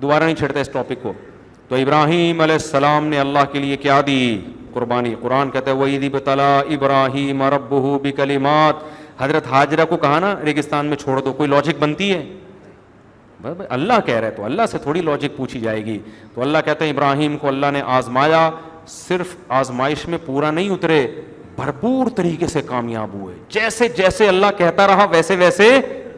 دوبارہ نہیں چھڑتا اس ٹاپک کو. تو ابراہیم علیہ السلام نے اللہ کے لیے کیا دی؟ قربانی. قرآن کہتا ہے وَإِذِ ابْتَلَىٰ إِبْرَاهِيمَ رَبُّهُ بِكَلِمَاتٍ. حضرت ہاجرہ کو کہا نا ریگستان میں چھوڑ دو, کوئی لاجک بنتی ہے؟ اللہ کہہ رہے تو اللہ سے تھوڑی لاجک پوچھی جائے گی. تو اللہ کہتے ہیں ابراہیم کو اللہ نے آزمایا, صرف آزمائش میں پورا نہیں اترے, بھرپور طریقے سے کامیاب ہوئے. جیسے جیسے اللہ کہتا رہا ویسے ویسے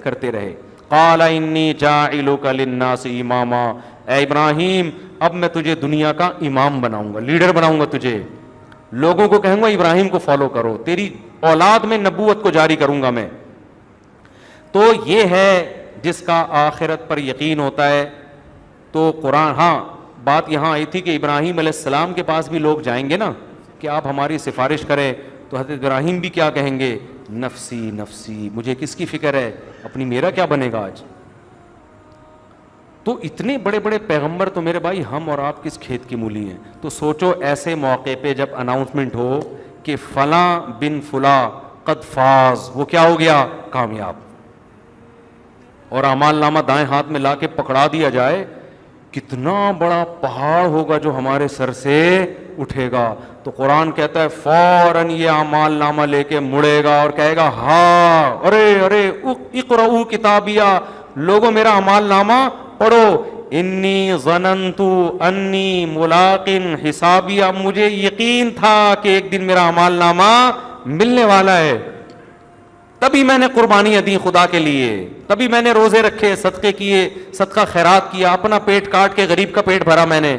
کرتے رہے. قال انی جاعلک للناس اماما. اے ابراہیم اب میں تجھے دنیا کا امام بناؤں گا, لیڈر بناؤں گا تجھے. لوگوں کو کہوں گا ابراہیم کو فالو کرو, تیری اولاد میں نبوت کو جاری کروں گا میں. تو یہ ہے جس کا آخرت پر یقین ہوتا ہے. تو قرآن, ہاں بات یہاں آئی تھی کہ ابراہیم علیہ السلام کے پاس بھی لوگ جائیں گے نا کہ آپ ہماری سفارش کریں, تو حضرت ابراہیم بھی کیا کہیں گے؟ نفسی نفسی, مجھے کس کی فکر ہے اپنی, میرا کیا بنے گا آج. تو اتنے بڑے بڑے پیغمبر تو میرے بھائی ہم اور آپ کس کھیت کی مولی ہیں. تو سوچو ایسے موقع پہ جب اناؤنسمنٹ ہو کہ فلاں بن فلاں قد فاز, وہ کیا ہو گیا؟ کامیاب. اور اعمال نامہ دائیں ہاتھ میں لا کے پکڑا دیا جائے, کتنا بڑا پہاڑ ہوگا جو ہمارے سر سے اٹھے گا. تو قرآن کہتا ہے فوراً یہ اعمال نامہ لے کے مڑے گا اور کہے گا ہاں ارے اقرؤ کتابیہ, لوگوں میرا اعمال نامہ پڑھو. انی ظننت انی ملاق حسابیہ, مجھے یقین تھا کہ ایک دن میرا اعمال نامہ ملنے والا ہے, تبھی میں نے قربانیاں دی خدا کے لیے, تبھی میں نے روزے رکھے, صدقے کیے, صدقہ خیرات کیا, اپنا پیٹ کاٹ کے غریب کا پیٹ بھرا میں نے,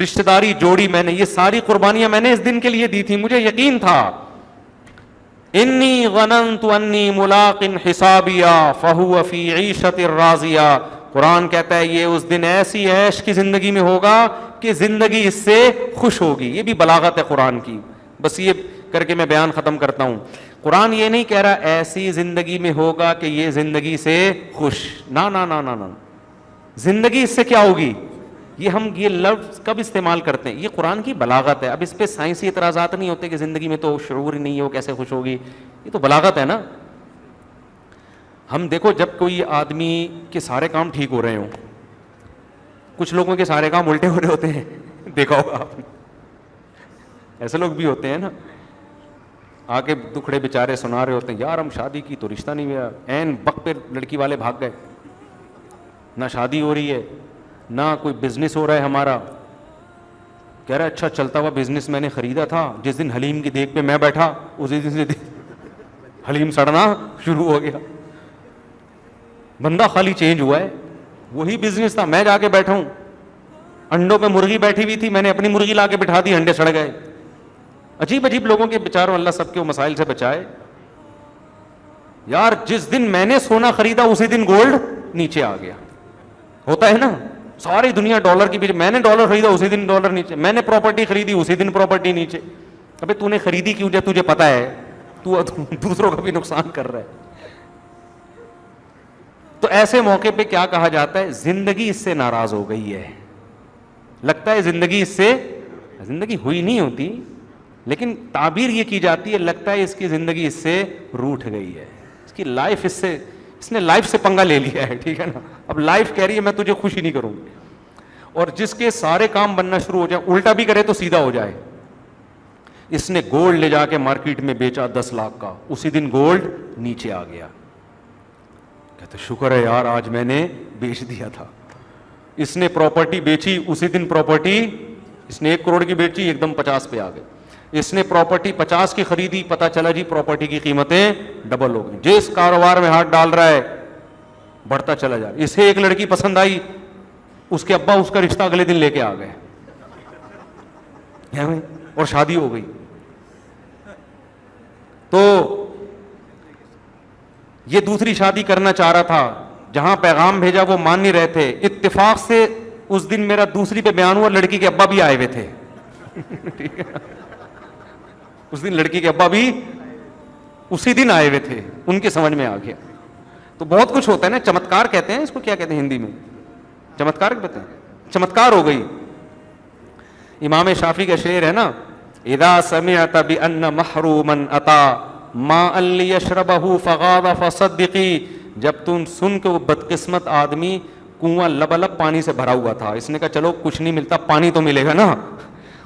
رشتہ داری جوڑی میں نے, یہ ساری قربانیاں میں نے اس دن کے لیے دی تھی, مجھے یقین تھا. انی ظننت انی ملاق حسابیہ فہو فی عیشۃ راضیہ. قرآن کہتا ہے یہ اس دن ایسی عیش کی زندگی میں ہوگا کہ زندگی اس سے خوش ہوگی. یہ بھی بلاغت ہے قرآن کی. بس یہ کر کے میں بیان ختم کرتا ہوں. قرآن یہ نہیں کہہ رہا ایسی زندگی میں ہوگا کہ یہ زندگی سے خوش, نا نا نا نا نا, زندگی اس سے کیا ہوگی. یہ ہم یہ لفظ کب استعمال کرتے ہیں, یہ قرآن کی بلاغت ہے. اب اس پہ سائنسی اعتراضات نہیں ہوتے کہ زندگی میں تو شعور ہی نہیں ہے, وہ کیسے خوش ہوگی, یہ تو بلاغت ہے نا. ہم دیکھو جب کوئی آدمی کے سارے کام ٹھیک ہو رہے ہوں, کچھ لوگوں کے سارے کام الٹے ہو رہے ہوتے ہیں, دیکھا ہوگا آپ نے, ایسے لوگ بھی ہوتے ہیں نا, آ کے دکھڑے بیچارے سنا رہے ہوتے ہیں, یار ہم شادی کی تو رشتہ نہیں ہوا, عین وقت پہ لڑکی والے بھاگ گئے, نہ شادی ہو رہی ہے نہ کوئی بزنس ہو رہا ہے ہمارا. کہہ رہا ہے اچھا چلتا ہوا بزنس میں نے خریدا تھا, جس دن حلیم کی دیگ پہ میں بیٹھا اسی دن سے حلیم سڑنا شروع ہو گیا. بندہ خالی چینج ہوا ہے, وہی بزنس تھا, میں جا کے بیٹھا ہوں, انڈوں پہ مرغی بیٹھی ہوئی تھی, میں نے اپنی مرغی لا کے بٹھا دی, انڈے سڑ گئے. عجیب عجیب لوگوں کے بیچاروں, اللہ سب کے مسائل سے بچائے. یار جس دن میں نے سونا خریدا اسی دن گولڈ نیچے آ گیا. ہوتا ہے نا, ساری دنیا ڈالر کی پیچھے, میں نے ڈالر خریدا اسی دن ڈالر نیچے, میں نے پراپرٹی خریدی اسی دن پراپرٹی نیچے. ابے تو نے خریدی کیوں جب تجھے پتا ہے تو دوسروں کا بھی نقصان کر رہا ہے. تو ایسے موقع پہ کیا کہا جاتا ہے, زندگی اس سے ناراض ہو گئی ہے. لگتا ہے زندگی اس سے, زندگی ہوئی نہیں ہوتی لیکن تعبیر یہ کی جاتی ہے لگتا ہے اس کی زندگی اس سے روٹھ گئی ہے, اس کی لائف اس نے لائف سے پنگا لے لیا ہے. ٹھیک ہے نا, اب لائف کہہ رہی ہے میں تجھے خوشی نہیں کروں گی. اور جس کے سارے کام بننا شروع ہو جائے, الٹا بھی کرے تو سیدھا ہو جائے. اس نے گولڈ لے جا کے مارکیٹ میں بیچا 10 لاکھ کا, اسی دن گولڈ نیچے آ گیا. کہتے شکر ہے یار آج میں نے بیچ دیا تھا. اس نے پراپرٹی بیچی اسی دن پراپرٹی, اس نے 1 کروڑ کی بیچی ایک دم 50 پہ آ گئے. اس نے پراپرٹی 50 کی خریدی, پتا چلا جی پراپرٹی کی قیمتیں ڈبل ہو گئی. جس کاروبار میں ہاتھ ڈال رہا ہے بڑھتا چلا جا رہا ہے. اسے ایک لڑکی پسند آئی, اس کے ابا اس کا رشتہ اگلے دن لے کے آ گئے اور شادی ہو گئی. تو یہ دوسری شادی کرنا چاہ رہا تھا, جہاں پیغام بھیجا وہ مان نہیں رہے تھے. اتفاق سے اس دن میرا دوسری پہ بیان ہوا, لڑکی کے ابا بھی آئے ہوئے تھے. ٹھیک ہے, اس دن لڑکی کے ابا بھی اسی دن آئے ہوئے تھے, ان کے سمجھ میں آ گیا. تو بہت کچھ ہوتا ہے نا, چمتکار کہتے ہیں اس کو, کیا کہتے ہیں ہندی میں, چمتکار کہتے ہیں, چمتکار ہو گئی. امام شافعی کا شعر ہے نا, اذا سمعت بان محروما اتا ماء لیشربہ فغاض فصدقی. جب تم سن کے وہ بدقسمت آدمی کنواں لبالب پانی سے بھرا ہوا تھا. اس نے کہا چلو کچھ نہیں ملتا, پانی تو ملے گا نا,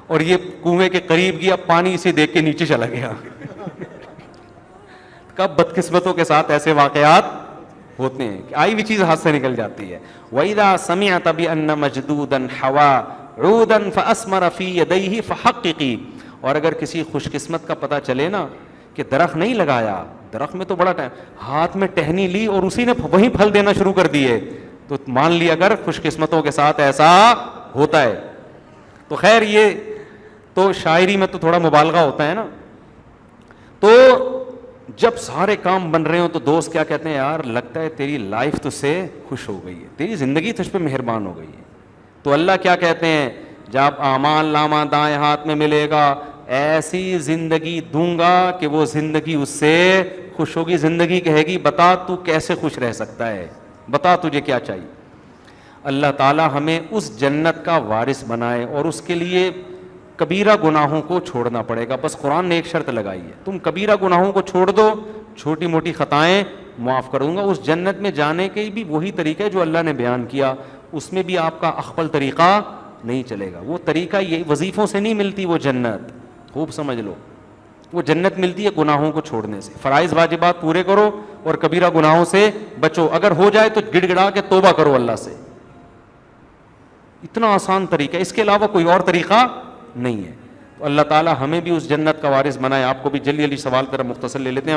اور یہ کنویں کے قریب گیا, پانی اسے دیکھ کے نیچے چلا گیا. کب بدقسمتوں کے ساتھ ایسے واقعات ہوتے ہیں کہ آئی ہوئی چیز ہاتھ سے نکل جاتی ہے. وَإِذَا سَمِعْتَ بِأَنَّ مَجْدُودًا حَوَىٰ عُودًا فَأَثْمَرَ فِي يَدَيْهِ فَحَقِّقِي. اور اگر کسی خوش قسمت کا پتہ چلے نا کہ درخت نہیں لگایا, درخت میں تو بڑا ٹائم, ہاتھ میں ٹہنی لی اور اسی نے وہیں پھل دینا شروع کر دیے, تو مان لیا اگر خوش قسمتوں کے ساتھ ایسا ہوتا ہے. تو خیر یہ تو شاعری میں تو تھوڑا مبالغہ ہوتا ہے نا. تو جب سارے کام بن رہے ہوں تو دوست کیا کہتے ہیں, یار لگتا ہے تیری لائف تجھ سے خوش ہو گئی ہے, تیری زندگی تجھ پہ مہربان ہو گئی ہے. تو اللہ کیا کہتے ہیں, جب اعمال نامہ دائیں ہاتھ میں ملے گا ایسی زندگی دوں گا کہ وہ زندگی اس سے خوش ہوگی. زندگی کہے گی بتا تو کیسے خوش رہ سکتا ہے, بتا تجھے کیا چاہیے. اللہ تعالی ہمیں اس جنت کا وارث بنائے, اور اس کے لیے کبیرہ گناہوں کو چھوڑنا پڑے گا. بس قرآن نے ایک شرط لگائی ہے, تم کبیرہ گناہوں کو چھوڑ دو, چھوٹی موٹی خطائیں معاف کر دوں گا. اس جنت میں جانے کے بھی وہی طریقہ ہے جو اللہ نے بیان کیا, اس میں بھی آپ کا اخپل طریقہ نہیں چلے گا. وہ طریقہ یہ وظیفوں سے نہیں ملتی وہ جنت, خوب سمجھ لو. وہ جنت ملتی ہے گناہوں کو چھوڑنے سے. فرائض واجبات پورے کرو اور کبیرہ گناہوں سے بچو, اگر ہو جائے تو گڑ گڑا کے توبہ کرو اللہ سے. اتنا آسان طریقہ, اس کے علاوہ کوئی اور طریقہ نہیں ہے. تو اللہ تعالی ہمیں بھی اس جنت کا وارث بنائے. آپ کو بھی جلدی جلدی سوال طرف مختصر لے لیتے ہیں.